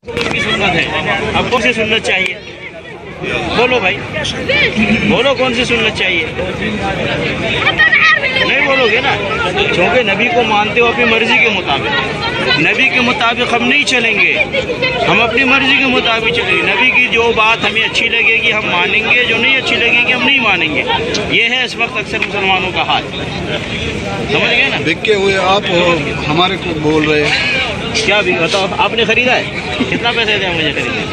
की सुन्नत है, अब कौन सी सुन्नत चाहिए? बोलो भाई, बोलो कौन सी सुन्नत चाहिए? नहीं बोलोगे ना, क्योंकि नबी को मानते हो अपनी मर्जी के मुताबिक। नबी के मुताबिक हम नहीं चलेंगे, हम अपनी मर्जी के मुताबिक चलेंगे। नबी की जो बात हमें अच्छी लगेगी हम मानेंगे, जो नहीं अच्छी लगेगी हम नहीं मानेंगे। ये है इस वक्त अक्सर मुसलमानों का हाल, समझ गए ना? बिके हुए आप हमारे को बोल रहे हैं, क्या भी बताओ, आपने खरीदा है? कितना पैसे दे मुझे खरीदने?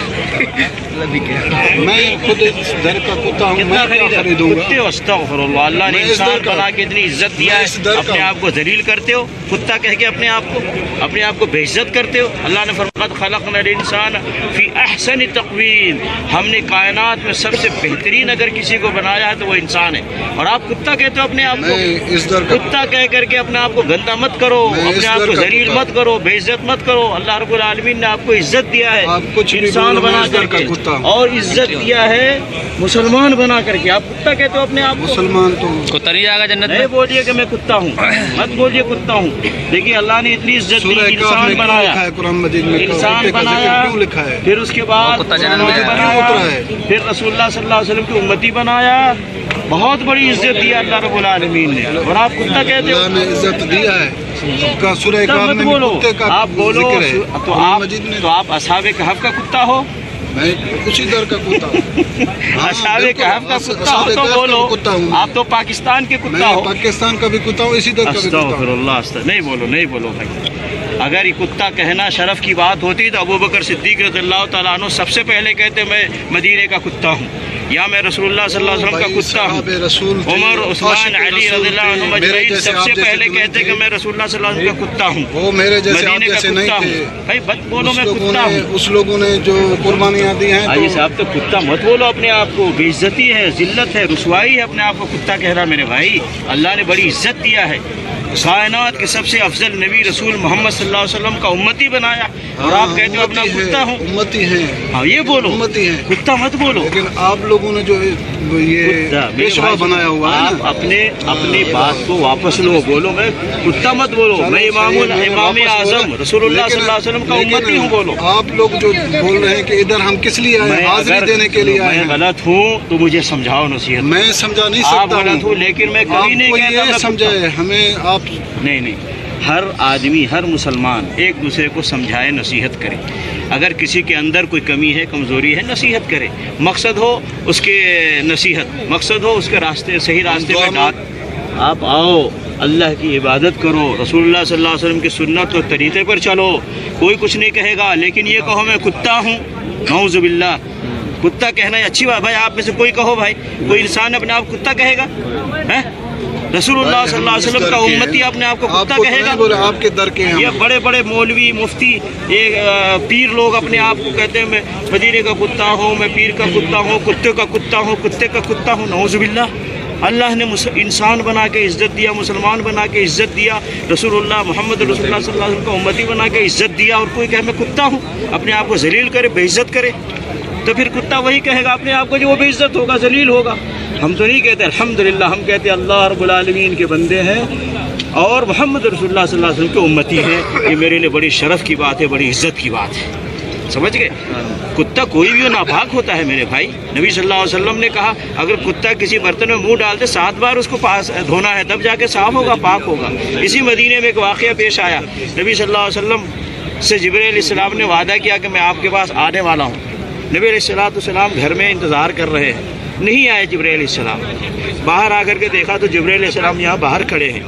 मैं खुद इस दर का कुत्ता हूँ, मैं क्या खरीदूंगा? कुत्ते हो, अस्तगफिरुल्लाह। अल्लाह ने इंसान बना के इतनी इज्जत दिया है, अपने आप को जलील करते हो, कुत्ता कह के अपने आप को बेइज्जत करते हो। अल्लाह ने फरमाया खलक़नल इंसान फी अहसनि तक़वीम, हमने कायनात में सबसे बेहतरीन अगर किसी को बनाया है तो वो इंसान है। और आप कुत्ता कहते हो अपने आप को? कुत्ता कह करके अपने आप को गंदा मत करो, अपने आप को जलील मत करो, बेइज्जत मत करो। अल्लाह रब्बुल आलमीन ने आपको इज्जत दिया है इंसान बना करके, और इज्जत दिया है मुसलमान बना करके। आप कुत्ता कहते हो अपने आप को? मुसलमान तो कुत्ता नहीं जाएगा जन्नत में। नहीं बोलिए कि मैं कुत्ता हूँ, मत बोलिए कुत्ता हूँ। देखिए अल्लाह ने इतनी इज्जत दी, इंसान बनाया, इंसान बनाया, फिर उसके बाद फिर रसूलुल्लाह सल्लल्लाहु अलैहि वसल्लम की उम्मती बनाया, बहुत बड़ी इज्जत दी अल्लाह रब्बुल आलमीन ने। और आप कुत्ता कहते हो? अल्लाह ने इज्जत दिया है, मत बोलो, आप बोलो तो आप असहाबे कहफ का कुत्ता हो? मैं उसी दर का कुत्ता हूँ। असहाबे कहफ का कुत्ता हो तो बोलो, आप तो पाकिस्तान के कुत्ता हो। पाकिस्तान का भी कुत्ता हूँ, इसी दर का भी कुत्ता हूँ। नहीं बोलो, नहीं बोलो भाई। अगर ये कुत्ता कहना शरफ की बात होती तो अबू बकर सिद्दीक रज़ियल्लाहु तआला अन्हु सबसे पहले कहते मैं मदीने का कुत्ता हूँ, या मैं रसूलुल्लाह सल्लल्लाहु अलैहि वसल्लम का कुत्ता हूँ। उमर, उस्मान, अली रज़ियल्लाहु अन्हुम अजमईन सबसे पहले कहते कि मैं रसूलुल्लाह सल्लल्लाहु अलैहि वसल्लम का कुत्ता हूँ, वो मेरे जैसे मदीने का कुत्ता हूँ। भाई मत बोलो मैं कुत्ता हूँ। उस लोगों ने जो कुर्बानियाँ दी हैं, भाई साहब तो कुत्ता मत बोलो अपने आप को, बेइज्जती है, जिल्लत है, रुसवाई है अपने आप को कुत्ता कहना। मेरे भाई अल्लाह ने बड़ी इज्जत दिया है, कायनात के सबसे अफजल नबी रसूल मोहम्मद सल्लल्लाहु अलैहि वसल्लम का उम्मती बनाया, और आप कहते हो अपना कुत्ता हूँ? उम्मती हैं। हाँ ये बोलो, उम्मती हैं, कुत्ता मत बोलो। लेकिन आप लोगों ने जो ये पेशवा बनाया हुआ है, आप अपनी बात को वापस लो, बोलो मैं कुत्ता मत बोलो, मैं इमाम आज़म रसूलुल्लाह सल्लल्लाहु अलैहि वसल्लम का उम्मती हूँ बोलो। आप लोग जो बोल रहे हैं कि इधर हम किस लिए आए, हाजिरी देने के लिए आए। मैं गलत हूँ तो मुझे समझाओ, नसीहत। मैं समझा नहीं सकता, आप गलत हूँ, लेकिन मैं कभी नहीं कहता समझाए हमें आप। नहीं, हर आदमी, हर मुसलमान एक दूसरे को समझाए, नसीहत करे। अगर किसी के अंदर कोई कमी है, कमज़ोरी है, नसीहत करे। मकसद हो उसके नसीहत, मकसद हो उसके रास्ते, सही रास्ते में डाल। आप आओ, अल्लाह की इबादत करो, रसूलुल्लाह सल्लल्लाहु अलैहि वसल्लम की सुन्नत और तरीक़े पर चलो, कोई कुछ नहीं कहेगा। लेकिन ये कहो मैं कुत्ता हूँ, नऊज़ु बिल्लाह, कुत्ता कहना है अच्छी बात। भाई आप में से कोई कहो, भाई कोई इंसान अपने आप कुत्ता कहेगा? है रसूलुल्लाह सल्लल्लाहु अलैहि वसल्लम का उम्मती अपने आप को कुत्ता कहेगा? आपके दर के हैं। ये बड़े बड़े मौलवी, मुफ्ती, ये पीर लोग अपने आप को कहते हैं मैं मदीने का कुत्ता हूँ, मैं पीर का कुत्ता हूँ, कुत्ते का कुत्ता हूँ, कुत्ते का कुत्ता हूँ। नऊज़ु बिल्लाह। अल्लाह ने इंसान बना के इज़्ज़त दिया, मुसलमान बना के इज़्ज़त दिया, रसूलुल्लाह मोहम्मद रसूलुल्लाह सल्लल्लाहु अलैहि वसल्लम का उम्मती बना के इज़्ज़त दिया, और कोई कहे मैं कुत्ता हूँ, अपने आप को जलील करे, बेइज्जत करे, तो फिर कुत्ता वही कहेगा अपने आप को जो वो बेइज्जत होगा, जलील होगा। हम तो नहीं कहते अल्हम्दुलिल्लाह, हम कहते अल्लाह रब्बुल आलमीन के बंदे हैं और मोहम्मद रसूलुल्लाह सल्लल्लाहु अलैहि वसल्लम के उम्मती हैं। ये मेरे लिए बड़ी शरफ़ की बात है, बड़ी इज़्ज़त की बात है, समझ गए? कुत्ता कोई भी नापाक होता है मेरे भाई। नबी सल्लल्लाहु अलैहि वसल्लम ने कहा अगर कुत्ता किसी बर्तन में मुंह डाल दे 7 बार उसको धोना है, तब जाके साफ़ होगा, पाक होगा। इसी मदीने में एक वाक़या पेश आया, नबी सल्लल्लाहु अलैहि वसल्लम से जिब्रील अलैहिस्सलाम ने वादा किया कि मैं आपके पास आने वाला हूँ। नबी अलैहिस्सलाम घर में इंतज़ार कर रहे हैं, नहीं आए जिब्रील अलैहिस्सलाम। बाहर आकर के देखा तो जिब्रील अलैहिस्सलाम यहाँ बाहर खड़े हैं।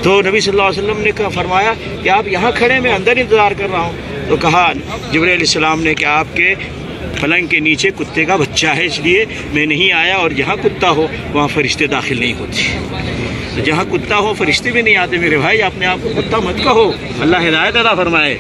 तो नबी सल्लल्लाहु अलैहि वसल्लम ने कहा, फरमाया कि आप यहाँ खड़े, मैं अंदर इंतज़ार कर रहा हूँ। तो कहा जिब्रील अलैहिस्सलाम ने कि आपके पलंग के नीचे कुत्ते का बच्चा है, इसलिए मैं नहीं आया, और जहाँ कुत्ता हो वहाँ फरिश्ते दाखिल नहीं होते। तो जहाँ कुत्ता हो फरिश्ते भी नहीं आते मेरे भाई। अपने आप को कुत्ता मत कहो, अल्लाह हिदायत अता फरमाए।